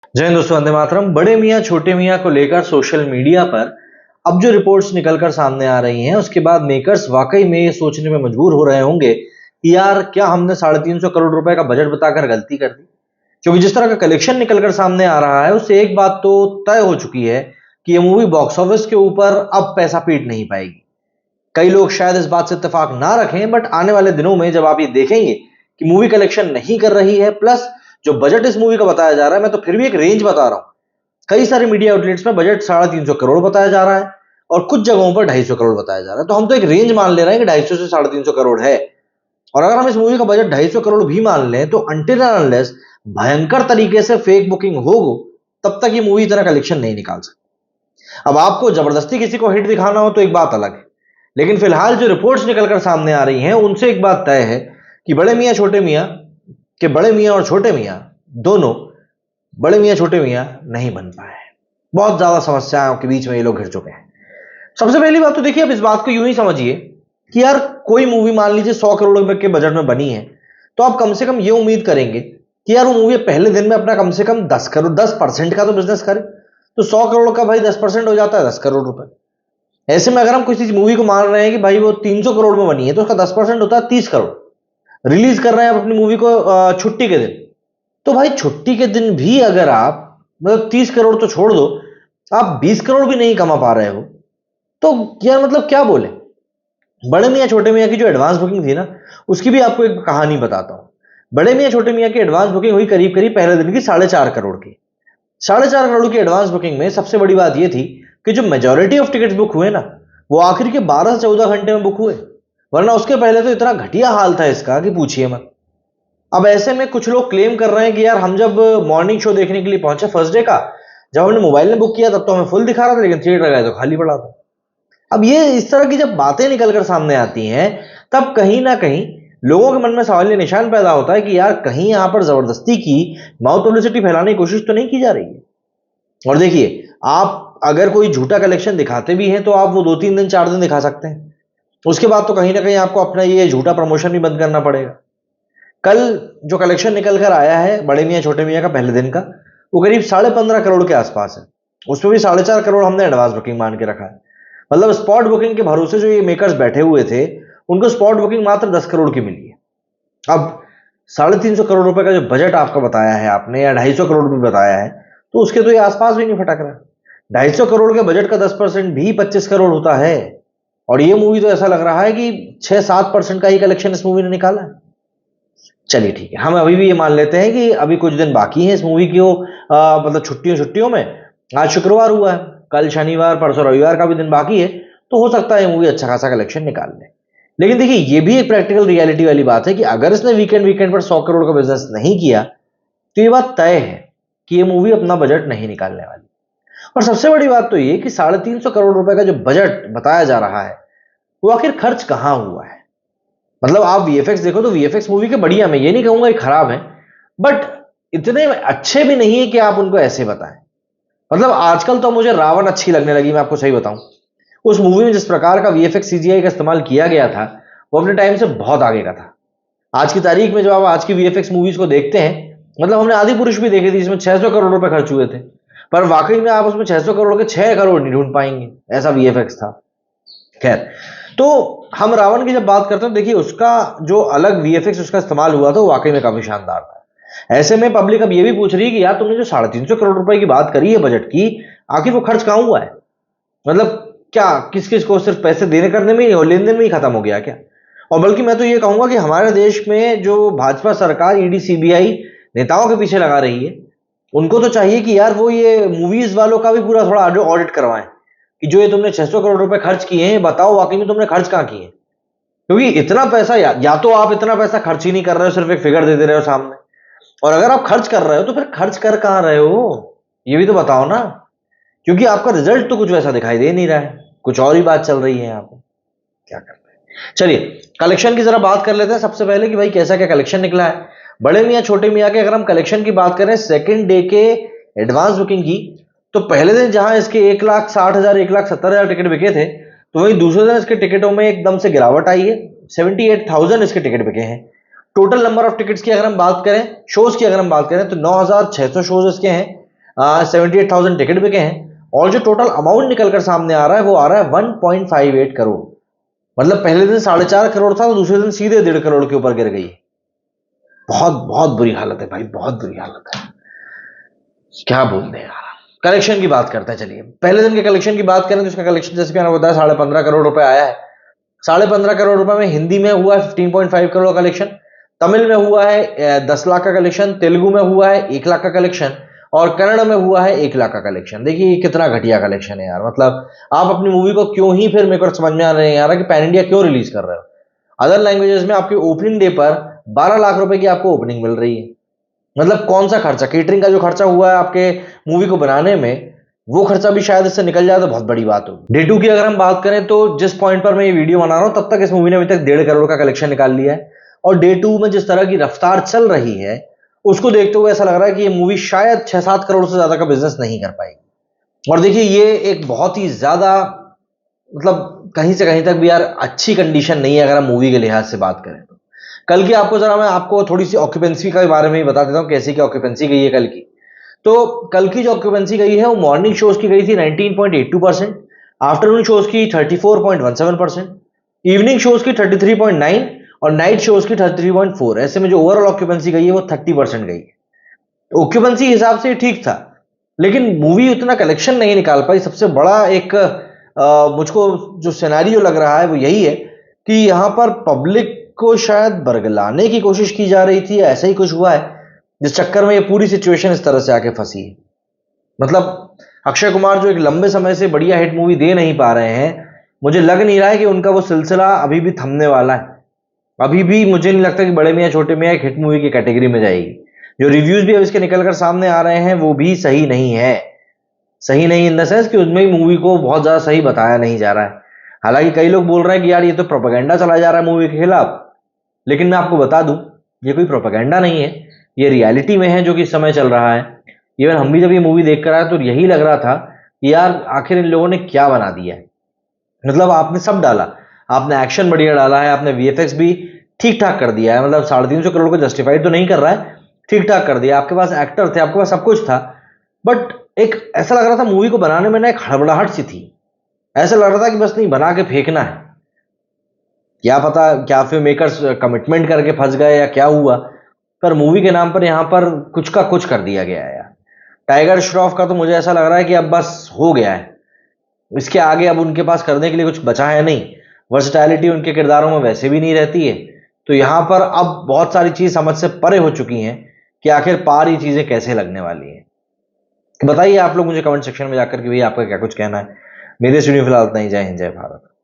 जय हिंद दोस्तों, वंदे मातरम। बड़े मियाँ छोटे मियाँ को लेकर सोशल मीडिया पर अब जो रिपोर्ट्स निकलकर सामने आ रही हैं, उसके बाद मेकर्स वाकई में ये सोचने में मजबूर हो रहे होंगे कि यार क्या हमने 350 करोड़ रुपए का बजट बताकर गलती कर दी। क्योंकि जिस तरह का कलेक्शन निकलकर सामने आ रहा है, उससे एक बात तो तय हो चुकी है कि ये मूवी बॉक्स ऑफिस के ऊपर अब पैसा पीट नहीं पाएगी। कई लोग शायद इस बात से इत्तेफाक ना रखें, बट आने वाले दिनों में जब आप ये देखेंगे कि मूवी कलेक्शन नहीं कर रही है, प्लस जो बजट इस मूवी का बताया जा रहा है, मैं तो फिर भी एक रेंज बता रहा हूं। कई सारे मीडिया आउटलेट्स में बजट 350 करोड़ बताया जा रहा है और कुछ जगहों पर 250 करोड़ बताया जा रहा है। तो हम तो एक रेंज मान ले रहे हैं कि 250 से 350 करोड़ है। और अगर हम इस मूवी का बजट 250 करोड़ भी मान लें, तो अनटिल एंड अनलेस भयंकर तरीके से फेक बुकिंग हो, तब तक ये मूवी इतना कलेक्शन नहीं निकाल सकती। अब आपको जबरदस्ती किसी को हिट दिखाना हो तो एक बात अलग है, लेकिन फिलहाल जो रिपोर्ट्स निकलकर सामने आ रही हैं, उनसे एक बात तय है कि बड़े मियाँ छोटे मियाँ के बड़े मियाँ और छोटे मियाँ दोनों बड़े मियाँ छोटे मियाँ नहीं बन पाए। बहुत ज्यादा समस्याओं के बीच में ये लोग घिर चुके हैं। सबसे पहली बात तो देखिए, अब इस बात को यूं ही समझिए कि यार कोई मूवी मान लीजिए 100 करोड़ रुपए के बजट में बनी है, तो आप कम से कम ये उम्मीद करेंगे कि यार वो मूवी पहले दिन में अपना कम से कम 10% का तो बिजनेस करे। तो 100 करोड़ का भाई 10% हो जाता है 10 करोड़ रुपए। ऐसे में अगर हम किसी मूवी को मान रहे हैं कि भाई वो 300 करोड़ में बनी है, तो उसका 10% होता है 30 करोड़। रिलीज कर रहे हैं आप अपनी मूवी को छुट्टी के दिन, तो भाई छुट्टी के दिन भी अगर आप मतलब 30 करोड़ तो छोड़ दो, आप 20 करोड़ भी नहीं कमा पा रहे हो, तो यार मतलब क्या बोले। बड़े मियाँ छोटे मियाँ की जो एडवांस बुकिंग थी ना, उसकी भी आपको एक कहानी बताता हूं। बड़े मियाँ छोटे मियाँ की एडवांस बुकिंग हुई करीब करीब पहले दिन की 4.5 करोड़ की। 4.5 करोड़ की एडवांस बुकिंग में सबसे बड़ी बात यह थी कि जो मेजोरिटी ऑफ टिकट्स बुक हुए ना, वो आखिर के 12 से 14 घंटे में बुक हुए। वरना उसके पहले तो इतना घटिया हाल था इसका कि पूछिए मत। अब ऐसे में कुछ लोग क्लेम कर रहे हैं कि यार हम जब मॉर्निंग शो देखने के लिए पहुंचे फर्स्ट डे का, जब हमने मोबाइल में बुक किया तब तो हमें फुल दिखा रहा था, लेकिन थिएटर गए तो खाली पड़ा था। अब ये इस तरह की जब बातें निकलकर सामने आती हैं, तब कहीं ना कहीं लोगों के मन में सवालिया निशान पैदा होता है कि यार कहीं यहां पर जबरदस्ती की माउथ पब्लिसिटी फैलाने की कोशिश तो नहीं की जा रही है। और देखिए, आप अगर कोई झूठा कलेक्शन दिखाते भी हैं, तो आप वो 2-3 दिन 4 दिन दिखा सकते हैं। उसके बाद तो कहीं ना कहीं आपको अपना ये झूठा प्रमोशन भी बंद करना पड़ेगा। कल जो कलेक्शन निकल कर आया है बड़े मियाँ छोटे मियाँ का पहले दिन का, वो करीब 15.5 करोड़ के आसपास है। उसमें भी 4.5 करोड़ हमने एडवांस बुकिंग मान के रखा है। मतलब स्पॉट बुकिंग के भरोसे जो ये मेकर्स बैठे हुए थे, उनको स्पॉट बुकिंग मात्र 10 करोड़ की मिली है। अब 350 करोड़ रुपए का जो बजट आपका बताया है आपने, या 250 करोड़ भी बताया है, तो उसके तो ये आसपास भी नहीं फटक रहा। 250 करोड़ के बजट का 10% भी 25 करोड़ होता है। और ये मूवी तो ऐसा लग रहा है कि 6-7% का ही कलेक्शन इस मूवी ने निकाला है। चलिए ठीक है, हम अभी भी ये मान लेते हैं कि अभी कुछ दिन बाकी हैं इस मूवी को, मतलब छुट्टियों छुट्टियों में। आज शुक्रवार हुआ है, कल शनिवार परसों रविवार का भी दिन बाकी है, तो हो सकता है मूवी अच्छा खासा कलेक्शन निकाल ले। लेकिन देखिए, ये भी एक प्रैक्टिकल रियलिटी वाली बात है कि अगर इसने वीकेंड वीकेंड पर 100 करोड़ का बिजनेस नहीं किया, तो ये बात तय है कि ये मूवी अपना बजट नहीं निकालने वाली। और सबसे बड़ी बात तो ये कि 350 करोड़ रुपए का जो बजट बताया जा रहा है, वो आखिर खर्च कहां हुआ है। मतलब आप वीएफएक्स देखो तो वीएफएक्स मूवी के बढ़िया, मैं ये नहीं कहूंगा कि खराब है, बट इतने अच्छे भी नहीं है कि आप उनको ऐसे बताएं। मतलब आजकल तो मुझे रावण अच्छी लगने लगी, मैं आपको सही बताऊं। उस मूवी में जिस प्रकार का वीएफएक्स सीजीआई का इस्तेमाल किया गया था, वो अपने टाइम से बहुत आगे का था। आज की तारीख में जब आप आज की वीएफएक्स मूवीज को देखते हैं, मतलब हमने आदि पुरुष भी देखी थी, जिसमें 600 करोड़ रुपए खर्च हुए थे, पर वाकई में आप उसमें 600 करोड़ के 6 करोड़ नहीं ढूंढ पाएंगे, ऐसा वीएफएक्स था। खैर, तो हम रावण की जब बात करते हैं, देखिए उसका जो अलग वीएफएक्स उसका इस्तेमाल हुआ था, वो वाकई में काफी शानदार था। ऐसे में पब्लिक अब ये भी पूछ रही है कि यार तुमने जो 350 करोड़ रुपए की बात करी है बजट की, आखिर वो खर्च कहां हुआ है। मतलब क्या किस किस को सिर्फ पैसे देने करने में ही और लेन देन में ही खत्म हो गया क्या। और बल्कि मैं तो ये कहूंगा कि हमारे देश में जो भाजपा सरकार ईडी सीबीआई नेताओं के पीछे लगा रही है, उनको तो चाहिए कि यार वो ये मूवीज वालों का भी पूरा थोड़ा ऑडिट करवाएं कि जो ये तुमने 600 करोड़ रुपए खर्च किए हैं, बताओ वाकई में तुमने खर्च कहां किए। क्योंकि इतना पैसा या तो आप इतना पैसा खर्च ही नहीं कर रहे हो, सिर्फ एक फिगर दे दे रहे हो सामने। और अगर आप खर्च कर रहे हो, तो फिर खर्च कर कहां रहे हो, ये भी तो बताओ ना। क्योंकि आपका रिजल्ट तो कुछ वैसा दिखाई दे नहीं रहा है, कुछ और ही बात चल रही है यहाँ पे। क्या करते हैं, चलिए कलेक्शन की जरा बात कर लेते हैं सबसे पहले कि भाई कैसा क्या कलेक्शन निकला है। बड़े मियाँ छोटे मियाँ के अगर हम कलेक्शन की बात करें सेकंड डे के एडवांस बुकिंग की, तो पहले दिन जहां इसके 1,60,000 1,70,000 टिकट बिके थे, तो वही दूसरे दिन इसके टिकटों में एकदम से गिरावट आई है। 78,000 इसके टिकट बिके हैं। टोटल नंबर ऑफ टिकट्स की अगर हम बात करें, शोज की अगर हम बात करें, तो 9,600 शोज इसके हैं। 78,000 टिकट बिके हैं और जो टोटल अमाउंट निकलकर सामने आ रहा है वो आ रहा है 1.58 करोड़। मतलब पहले दिन 4.5 करोड़ था तो दूसरे दिन सीधे 1.5 करोड़ के ऊपर गिर गई। बहुत बहुत बुरी हालत है भाई, बहुत बुरी हालत है, क्या बोल दें यार। कलेक्शन की बात करते हैं, चलिए पहले दिन के कलेक्शन की बात करें तो इसका कलेक्शन जैसे मैंने बताया 15.5 करोड़ रुपए आया है। 15.5 करोड़ रुपए में हिंदी में हुआ है 15.5 करोड़ कलेक्शन, तमिल में हुआ है 10 लाख का कलेक्शन, तेलुगु में हुआ है 1 लाख का कलेक्शन और कन्नड़ में हुआ है 1 लाख का कलेक्शन। देखिए कितना घटिया कलेक्शन है यार। मतलब आप अपनी मूवी को क्यों ही, फिर मेरे को समझ में आ नहीं आ रहा कि पैन इंडिया क्यों रिलीज कर रहे हो। अदर लैंग्वेजेस में आपकी ओपनिंग डे पर 12 लाख रुपए की आपको ओपनिंग मिल रही है। मतलब कौन सा खर्चा, केटरिंग का जो खर्चा हुआ है आपके मूवी को बनाने में, वो खर्चा भी शायद इससे निकल जाए तो बहुत बड़ी बात होगी। डे 2 की अगर हम बात करें तो जिस पॉइंट पर मैं ये वीडियो बना रहा हूं तब तक इस मूवी ने अभी तक 1.5 करोड़ का कलेक्शन निकाल लिया है और डे 2 में जिस तरह की रफ्तार चल रही है उसको देखते हुए ऐसा लग रहा है कि ये मूवी शायद 6-7 करोड़ से ज्यादा का बिजनेस नहीं कर पाएगी। और देखिए ये एक बहुत ही ज्यादा, मतलब कहीं से कहीं तक भी यार अच्छी कंडीशन नहीं है अगर हम मूवी के लिहाज से बात करें तो। कल की मैं आपको थोड़ी सी ऑक्यूपेंसी के बारे में ही बता देता हूं, कैसी की ऑक्यूपेंसी गई है कल की। तो कल की जो ऑक्यूपेंसी गई है वो मॉर्निंग शोज की गई थी 19.82%, आफ्टरनून शोज की 34.17%, इवनिंग शोज की 33.9 और नाइट शोज की 33.4। ऐसे में जो ओवरऑल ऑक्यूपेंसी गई है वो 30% गई है। ऑक्यूपेंसी हिसाब से ठीक था लेकिन मूवी उतना कलेक्शन नहीं निकाल पाई। सबसे बड़ा एक मुझको जो सिनेरियो लग रहा है वो यही है कि यहां पर पब्लिक को शायद बरगलाने की कोशिश की जा रही थी, ऐसा ही कुछ हुआ है जिस चक्कर में ये पूरी सिचुएशन इस तरह से आके फंसी है। मतलब अक्षय कुमार जो एक लंबे समय से बढ़िया हिट मूवी दे नहीं पा रहे हैं, मुझे लग नहीं रहा है कि उनका वो सिलसिला अभी भी थमने वाला है। अभी भी मुझे नहीं लगता कि बड़े मियां छोटे मियां एक हिट मूवी की कैटेगरी में जाएगी। जो रिव्यूज भी अब इसके निकलकर सामने आ रहे हैं वो भी सही नहीं है। सही नहीं इन द सेंस कि उसमें ही मूवी को बहुत ज्यादा सही बताया नहीं जा रहा है। हालांकि कई लोग बोल रहे हैं कि यार ये तो प्रोपेगेंडा चला जा रहा है मूवी के खिलाफ, लेकिन मैं आपको बता दूं ये कोई प्रोपेगेंडा नहीं है, ये रियलिटी में है जो कि इस समय चल रहा है। इवन हम भी जब ये मूवी देख कर आए तो यही लग रहा था कि यार आखिर इन लोगों ने क्या बना दिया है। मतलब आपने सब डाला, आपने एक्शन बढ़िया डाला है, आपने वीएफएक्स भी ठीक ठाक कर दिया है। मतलब 350 करोड़ को जस्टिफाइड तो नहीं कर रहा है, ठीक ठाक कर दिया। आपके पास एक्टर थे, आपके पास सब कुछ था, बट एक ऐसा लग रहा था मूवी को बनाने में ना एक हड़बड़ाहट सी थी। ऐसा लग रहा था कि बस नहीं बना के फेंकना है। क्या पता क्या फिल्म मेकर्स कमिटमेंट करके फंस गए या क्या हुआ, पर मूवी के नाम पर यहां पर कुछ का कुछ कर दिया गया है यार। टाइगर श्रॉफ का तो मुझे ऐसा लग रहा है कि अब बस हो गया है, इसके आगे अब उनके पास करने के लिए कुछ बचा है नहीं। वर्सेटैलिटी उनके किरदारों में वैसे भी नहीं रहती है, तो यहां पर अब बहुत सारी चीज समझ से परे हो चुकी हैं कि आखिर पार ये चीजें कैसे लगने वाली हैं। बताइए आप लोग मुझे कमेंट सेक्शन में जाकर कि भाई आपका क्या कुछ कहना है। मेरे स्टूडियो फिलहाल इतना ही। जय हिंद, जय भारत।